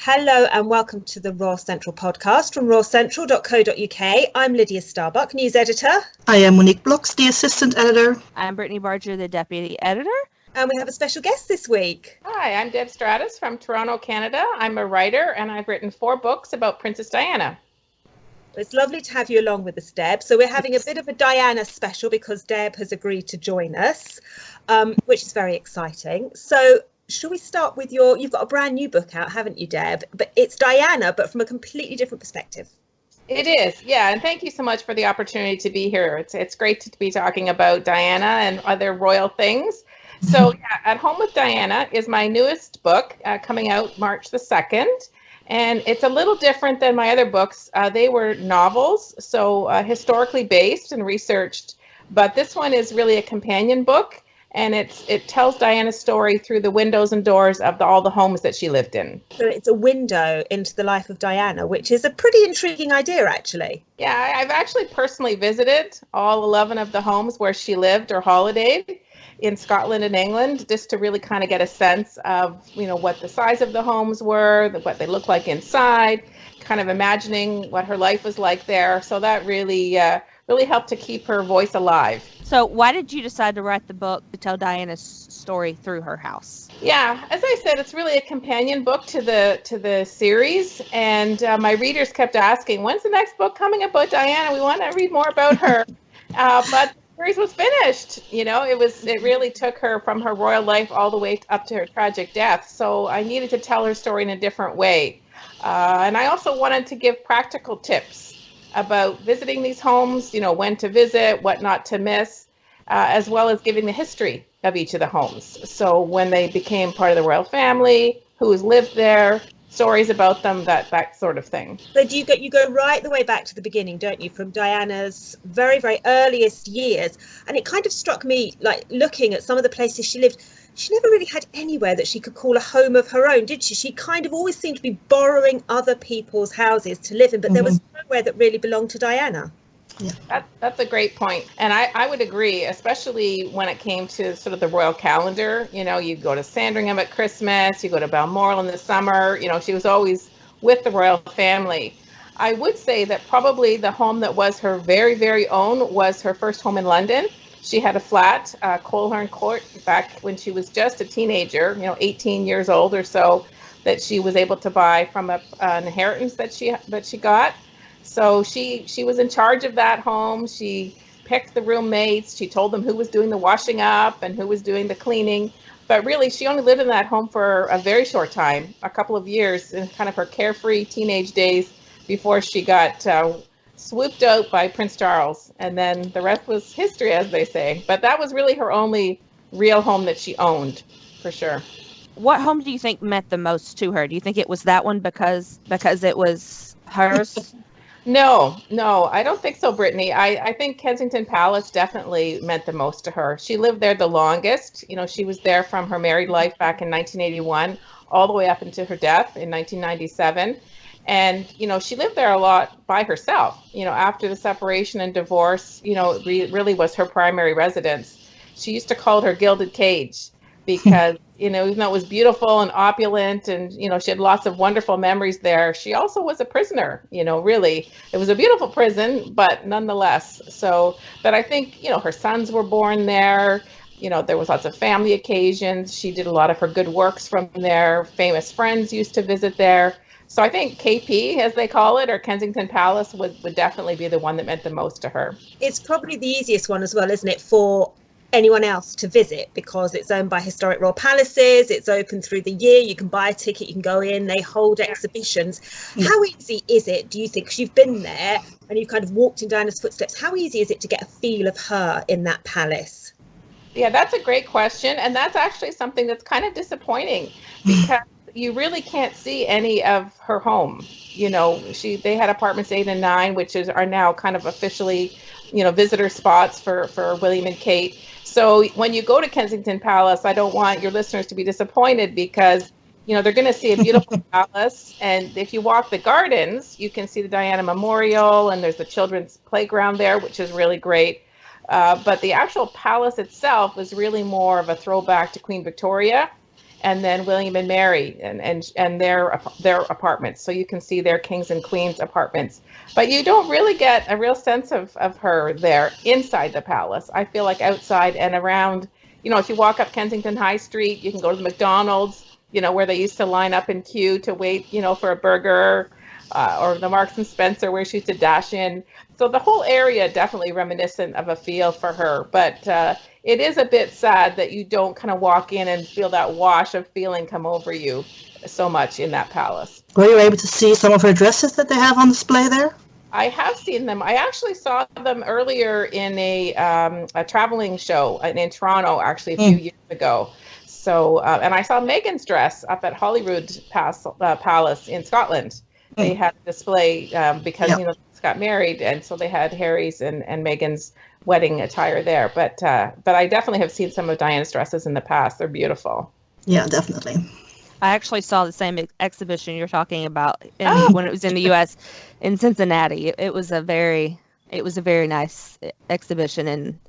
Hello and welcome to the Royal Central podcast from royalcentral.co.uk. I'm Lydia Starbuck, news editor. I am Monique Blocks, the assistant editor. I'm Brittany Barger, the deputy editor. And we have a special guest this week. Hi, I'm Deb Stratus from Toronto, Canada. I'm a writer and I've written 4 books about Princess Diana. It's lovely to have you along with us, Deb. So we're having a bit of a Diana special because Deb has agreed to join us, which is very exciting. So shall we start with you've got a brand new book out, haven't you, Deb? But it's Diana, but from a completely different perspective. It is, yeah, and thank you so much for the opportunity to be here. It's great to be talking about Diana and other royal things. So yeah, At Home with Diana is my newest book coming out March the 2nd. And it's a little different than my other books. They were novels, so historically based and researched. But this one is really a companion book. And it tells Diana's story through the windows and doors of all the homes that she lived in. So it's a window into the life of Diana, which is a pretty intriguing idea, actually. Yeah, I've actually personally visited all 11 of the homes where she lived or holidayed in Scotland and England, just to really kind of get a sense of, what the size of the homes were, what they look like inside, kind of imagining what her life was like there. So that really helped to keep her voice alive. So why did you decide to write the book to tell Diana's story through her house? Yeah, as I said, it's really a companion book to the series, and my readers kept asking, when's the next book coming about Diana? We want to read more about her. But the series was finished. It really took her from her royal life all the way up to her tragic death. So I needed to tell her story in a different way. And I also wanted to give practical tips about visiting these homes, when to visit, what not to miss, as well as giving the history of each of the homes. So when they became part of the royal family, who's lived there, stories about them, that sort of thing. But you go right the way back to the beginning, don't you, from Diana's very, very earliest years. And it kind of struck me, like looking at some of the places she lived, she never really had anywhere that she could call a home of her own, did she? She kind of always seemed to be borrowing other people's houses to live in, but there was nowhere that really belonged to Diana. Yeah. That's a great point. And I would agree, especially when it came to sort of the royal calendar. You go to Sandringham at Christmas, you go to Balmoral in the summer. She was always with the royal family. I would say that probably the home that was her very, very own was her first home in London. She had a flat, Coleherne Court, back when she was just a teenager, 18 years old or so, that she was able to buy from an inheritance that she got. So she was in charge of that home. She picked the roommates. She told them who was doing the washing up and who was doing the cleaning. But really, she only lived in that home for a very short time, a couple of years, in kind of her carefree teenage days before she got swooped out by Prince Charles. And then the rest was history, as they say. But that was really her only real home that she owned, for sure. What home do you think meant the most to her? Do you think it was that one because it was hers? No, I don't think so, Brittany. I think Kensington Palace definitely meant the most to her. She lived there the longest. She was there from her married life back in 1981 all the way up into her death in 1997. And, she lived there a lot by herself. After the separation and divorce, it really was her primary residence. She used to call it her gilded cage because, even though it was beautiful and opulent and, she had lots of wonderful memories there, she also was a prisoner, really. It was a beautiful prison, but nonetheless. So, but I think, her sons were born there. There was lots of family occasions. She did a lot of her good works from there. Famous friends used to visit there. So I think KP, as they call it, or Kensington Palace would definitely be the one that meant the most to her. It's probably the easiest one as well, isn't it, for anyone else to visit, because it's owned by Historic Royal Palaces. It's open through the year. You can buy a ticket, you can go in, they hold exhibitions. How easy is it, do you think, because you've been there and you've kind of walked in Diana's footsteps, how easy is it to get a feel of her in that palace? Yeah, that's a great question. And that's actually something that's kind of disappointing because you really can't see any of her home. They had apartments 8 and 9, which are now kind of officially, visitor spots for William and Kate. So when you go to Kensington Palace, I don't want your listeners to be disappointed because, they're going to see a beautiful palace. And if you walk the gardens, you can see the Diana Memorial, and there's the children's playground there, which is really great. But the actual palace itself is really more of a throwback to Queen Victoria. and then William and Mary and their apartments. So you can see their kings and queens apartments. But you don't really get a real sense of her there inside the palace. I feel like outside and around, if you walk up Kensington High Street, you can go to the McDonald's, where they used to line up in queue to wait, for a burger, or the Marks and Spencer where she used to dash in. So the whole area definitely reminiscent of a feel for her. But it is a bit sad that you don't kind of walk in and feel that wash of feeling come over you so much in that palace. Were you able to see some of her dresses that they have on display there? I have seen them. I actually saw them earlier in a traveling show in Toronto, actually a few years ago. So, and I saw Meghan's dress up at Holyrood Palace in Scotland. They had a display because they got married, and so they had Harry's and Meghan's wedding attire there. But I definitely have seen some of Diana's dresses in the past. They're beautiful. Yeah, definitely. I actually saw the same exhibition you're talking about when it was in the U.S. in Cincinnati. It was a very nice exhibition, and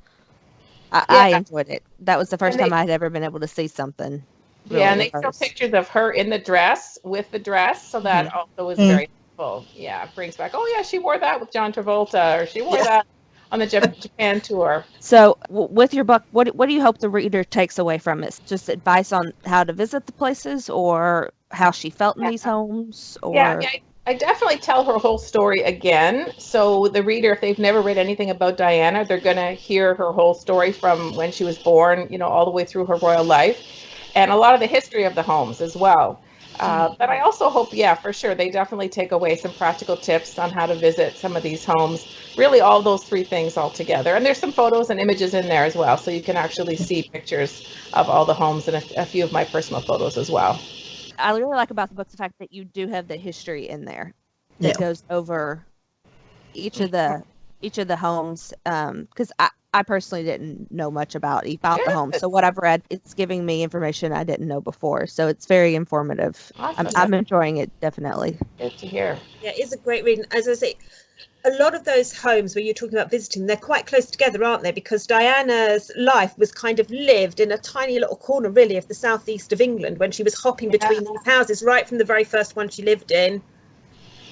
I enjoyed it. That was the first time I'd ever been able to see something. Really and they show pictures of her in the dress with the dress, so that also was very helpful. Yeah, it brings back. Oh yeah, she wore that with John Travolta, or she wore that on the Japan tour. So with your book, what do you hope the reader takes away from it? Just advice on how to visit the places, or how she felt in these homes? Or... Yeah, I definitely tell her whole story again. So the reader, if they've never read anything about Diana, they're going to hear her whole story from when she was born, all the way through her royal life, and a lot of the history of the homes as well. But I also hope, for sure, they definitely take away some practical tips on how to visit some of these homes. Really, all those three things all together. And there's some photos and images in there as well, so you can actually see pictures of all the homes and a few of my personal photos as well. I really like about the book the fact that you do have the history in there that goes over each of the homes, because I personally didn't know much about the homes. So what I've read, it's giving me information I didn't know before. So it's very informative. Awesome. I'm enjoying it, definitely. Good to hear. Yeah, it's a great reading. As I say, a lot of those homes where you're talking about visiting, they're quite close together, aren't they? Because Diana's life was kind of lived in a tiny little corner, really, of the southeast of England, when she was hopping between these houses, right from the very first one she lived in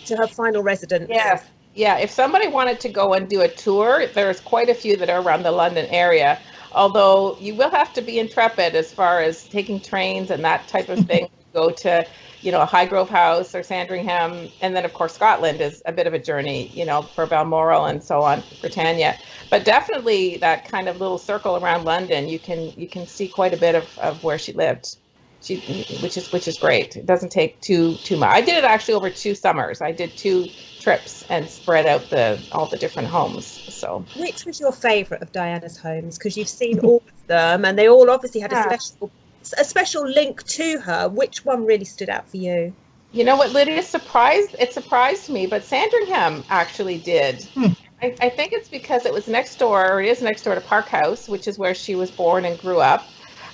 to her final residence. Yes. Yeah, if somebody wanted to go and do a tour, there's quite a few that are around the London area, although you will have to be intrepid as far as taking trains and that type of thing. Go to, Highgrove House or Sandringham, and then of course Scotland is a bit of a journey, for Balmoral and so on, Britannia. But definitely that kind of little circle around London, you can see quite a bit of where she lived. Which is great. It doesn't take too much. I did it actually over 2 summers. I did 2 trips and spread out all the different homes. So, which was your favourite of Diana's homes? Because you've seen all of them, and they all obviously had a special link to her. Which one really stood out for you? You know what, Lydia? It surprised me, but Sandringham actually did. I think it's because it was next door, or it is next door to Park House, which is where she was born and grew up.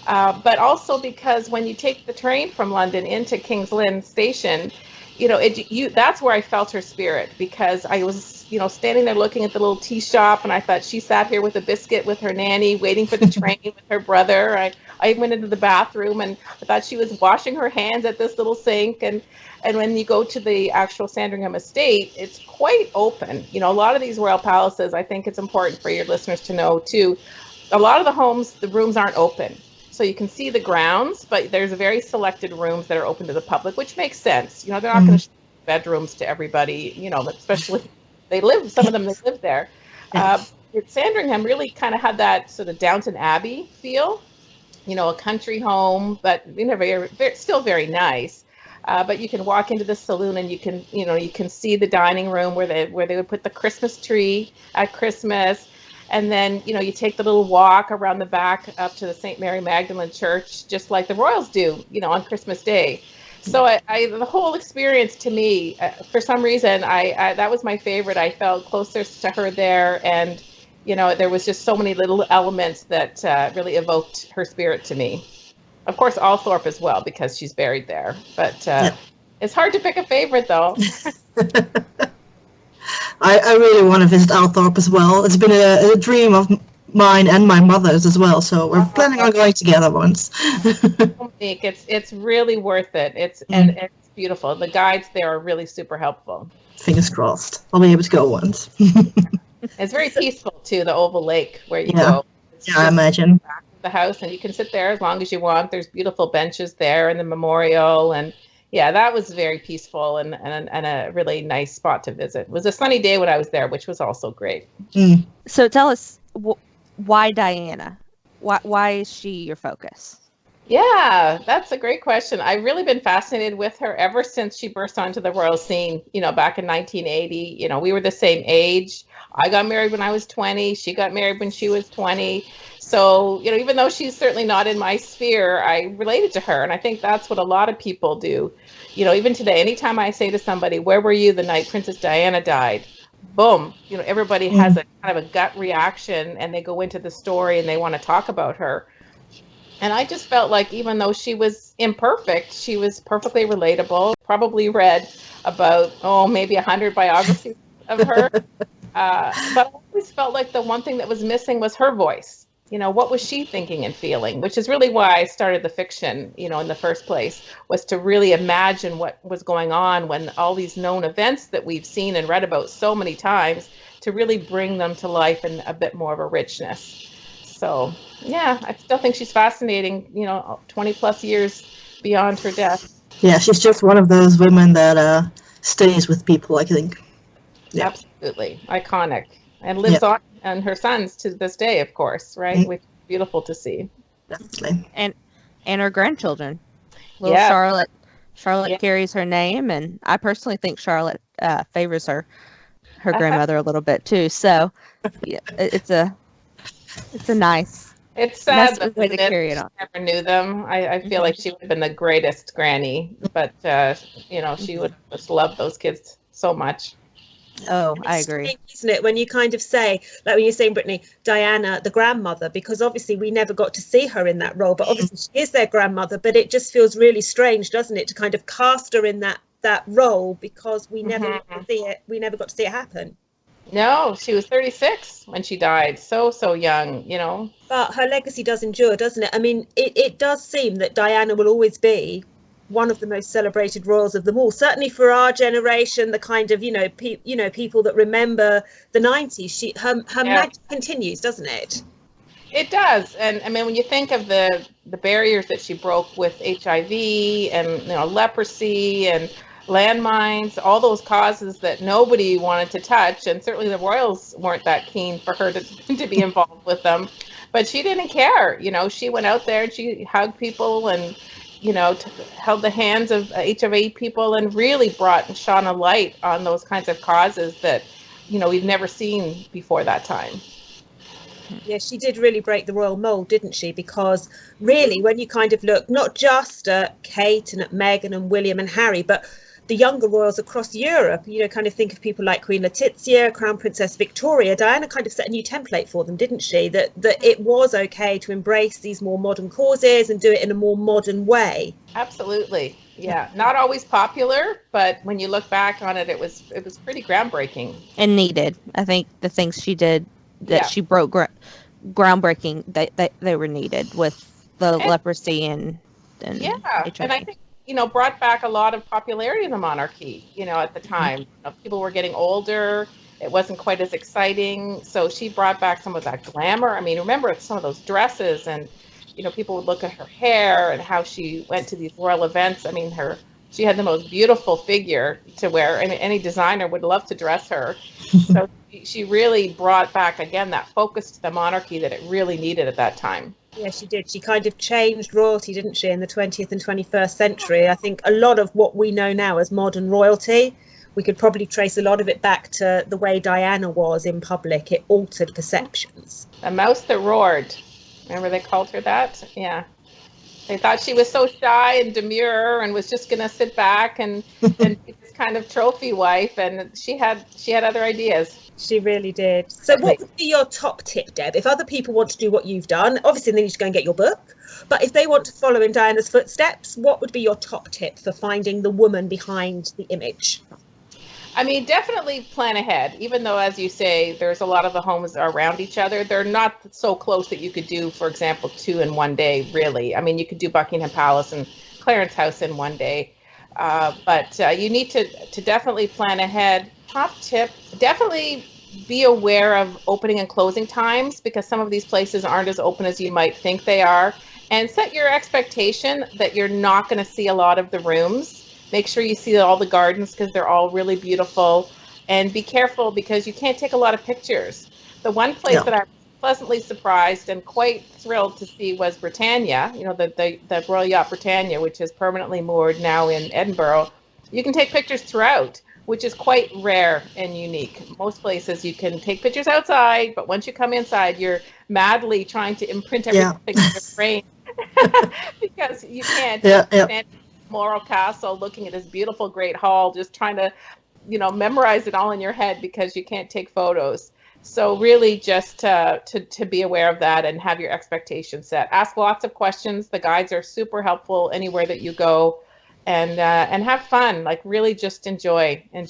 But also because when you take the train from London into King's Lynn Station, that's where I felt her spirit, because I was, standing there looking at the little tea shop, and I thought she sat here with a biscuit with her nanny, waiting for the train with her brother. I went into the bathroom and I thought she was washing her hands at this little sink. And when you go to the actual Sandringham estate, it's quite open. A lot of these royal palaces, I think it's important for your listeners to know too, a lot of the homes, the rooms aren't open. So you can see the grounds, but there's very selected rooms that are open to the public, which makes sense. They're not going to show bedrooms to everybody, especially some of them live there. Sandringham really kind of had that sort of Downton Abbey feel, a country home, but still very nice. But you can walk into the saloon and you can see the dining room where they would put the Christmas tree at Christmas. And then, you take the little walk around the back up to the St. Mary Magdalene Church, just like the royals do, on Christmas Day. So the whole experience to me, for some reason, that was my favorite. I felt closer to her there. And, there was just so many little elements that really evoked her spirit to me. Of course, Althorpe as well, because she's buried there. But it's hard to pick a favorite, though. I really want to visit Althorpe as well. It's been a dream of mine and my mother's as well. So we're planning on going together once. Monique, it's really worth it. And it's beautiful. The guides there are really super helpful. Fingers crossed. I'll be able to go once. It's very peaceful too, the Oval Lake where you go. Yeah, I imagine. Back to the house, and you can sit there as long as you want. There's beautiful benches there and the memorial, and yeah, that was very peaceful and a really nice spot to visit. It was a sunny day when I was there, which was also great. So tell us, why Diana? Why is she your focus? Yeah, that's a great question. I've really been fascinated with her ever since she burst onto the royal scene, back in 1980. We were the same age. I got married when I was 20. She got married when she was 20. So, even though she's certainly not in my sphere, I related to her. And I think that's what a lot of people do. Even today, anytime I say to somebody, where were you the night Princess Diana died? Boom, everybody has a kind of a gut reaction, and they go into the story and they want to talk about her. And I just felt like even though she was imperfect, she was perfectly relatable. Probably read about, maybe 100 biographies of her. But I always felt like the one thing that was missing was her voice. What was she thinking and feeling? Which is really why I started the fiction, in the first place, was to really imagine what was going on when all these known events that we've seen and read about so many times, to really bring them to life in a bit more of a richness. So, yeah, I still think she's fascinating, 20 plus years beyond her death. Yeah, she's just one of those women that stays with people, I think. Yeah. Absolutely. Iconic. And lives on, and her sons to this day, of course, right? Which is beautiful to see. Definitely. And her grandchildren. Little Charlotte carries her name, and I personally think Charlotte favors her grandmother a little bit too. So, yeah, it's a nice. It's sad that way to carry it on. Never knew them. I feel like she would have been the greatest granny, but she would just love those kids so much. Oh, I agree. Strange, isn't it, when you kind of say, like when you're saying, Brittany, Diana, the grandmother, because obviously we never got to see her in that role, but obviously she is their grandmother, but it just feels really strange, doesn't it, to kind of cast her in that role, because we never got to see it. We never got to see it happen. No, she was 36 when she died. So young, But her legacy does endure, doesn't it? I mean, it does seem that Diana will always be one of the most celebrated royals of them all. Certainly for our generation, the kind of, people that remember the 90s, her magic continues, doesn't it? It does. And I mean, when you think of the barriers that she broke with HIV and, leprosy and landmines, all those causes that nobody wanted to touch, and certainly the royals weren't that keen for her to be involved with them, but she didn't care. She went out there and she hugged people and held the hands of HIV people and really brought and shone a light on those kinds of causes that we've never seen before that time. Yeah, she did really break the royal mold, didn't she? Because really, when you kind of look not just at Kate and at Meghan and William and Harry, but the younger royals across Europe, kind of think of people like Queen Letizia, Crown Princess Victoria. Diana kind of set a new template for them, didn't she? That it was okay to embrace these more modern causes and do it in a more modern way. Absolutely. Yeah. Not always popular, but when you look back on it, it was pretty groundbreaking. And needed. I think the things she did that she broke groundbreaking, they were needed with the leprosy and HIV. And I think brought back a lot of popularity in the monarchy, at the time. People were getting older. It wasn't quite as exciting. So she brought back some of that glamour. I mean, remember some of those dresses and, people would look at her hair and how she went to these royal events. I mean, she had the most beautiful figure to wear, and any designer would love to dress her. So she really brought back, again, that focus to the monarchy that it really needed at that time. Yeah, she did. She kind of changed royalty, didn't she, in the 20th and 21st century? I think a lot of what we know now as modern royalty, we could probably trace a lot of it back to the way Diana was in public. It altered perceptions. A mouse that roared. Remember they called her that? Yeah. They thought she was so shy and demure and was just going to sit back and be this kind of trophy wife. And she had other ideas. She really did. So what would be your top tip, Deb? If other people want to do what you've done, obviously they need to go and get your book. But if they want to follow in Diana's footsteps, what would be your top tip for finding the woman behind the image? I mean, definitely plan ahead, even though, as you say, there's a lot of the homes are around each other. They're not so close that you could do, for example, 2 in one day, really. I mean, you could do Buckingham Palace and Clarence House in one day. But you need to definitely plan ahead. Top tip, definitely be aware of opening and closing times, because some of these places aren't as open as you might think they are. And set your expectation that you're not going to see a lot of the rooms. Make sure you see all the gardens, because they're all really beautiful. And be careful, because you can't take a lot of pictures. The one place that I was pleasantly surprised and quite thrilled to see was Britannia, the Royal Yacht Britannia, which is permanently moored now in Edinburgh. You can take pictures throughout, which is quite rare and unique. Most places you can take pictures outside, but once you come inside, you're madly trying to imprint everything in your brain because you can't. Stand Moral Castle, looking at this beautiful Great Hall, just trying to, memorize it all in your head because you can't take photos. So really just to be aware of that and have your expectations set. Ask lots of questions. The guides are super helpful anywhere that you go, and have fun. Like, really just enjoy. And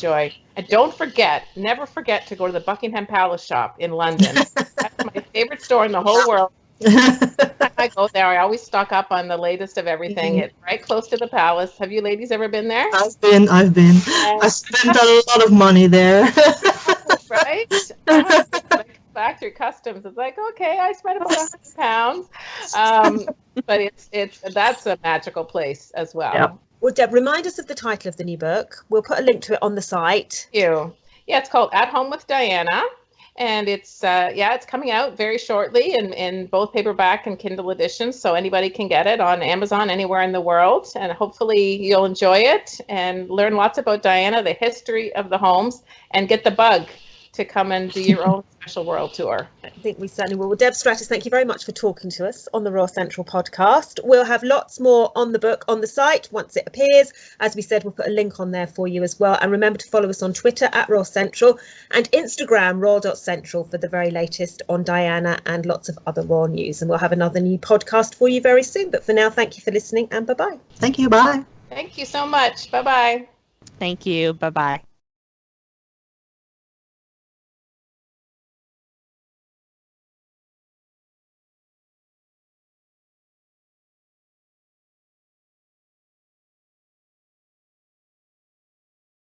don't forget, never forget to go to the Buckingham Palace shop in London. That's my favorite store in the whole world. I go there, I always stock up on the latest of everything. It's right close to the palace. Have you ladies ever been there? I've been. I spent a lot of money there. Right? Back through customs. It's like, okay, I spent about £100. But that's a magical place as well. Yep. Well, Deb, remind us of the title of the new book. We'll put a link to it on the site. Thank you. Yeah, it's called At Home with Diana. And it's coming out very shortly in both paperback and Kindle editions, so anybody can get it on Amazon anywhere in the world. And hopefully you'll enjoy it and learn lots about Diana, the history of the homes, and get the bug to come and do your own special world tour. I think we certainly will. Well, Deb Stratis, thank you very much for talking to us on the Royal Central podcast. We'll have lots more on the book on the site once it appears. As we said, we'll put a link on there for you as well. And remember to follow us on Twitter at Royal Central and Instagram royal.central for the very latest on Diana and lots of other royal news. And we'll have another new podcast for you very soon. But for now, thank you for listening and bye-bye. Thank you. Bye. Thank you so much. Bye-bye. Thank you. Bye-bye.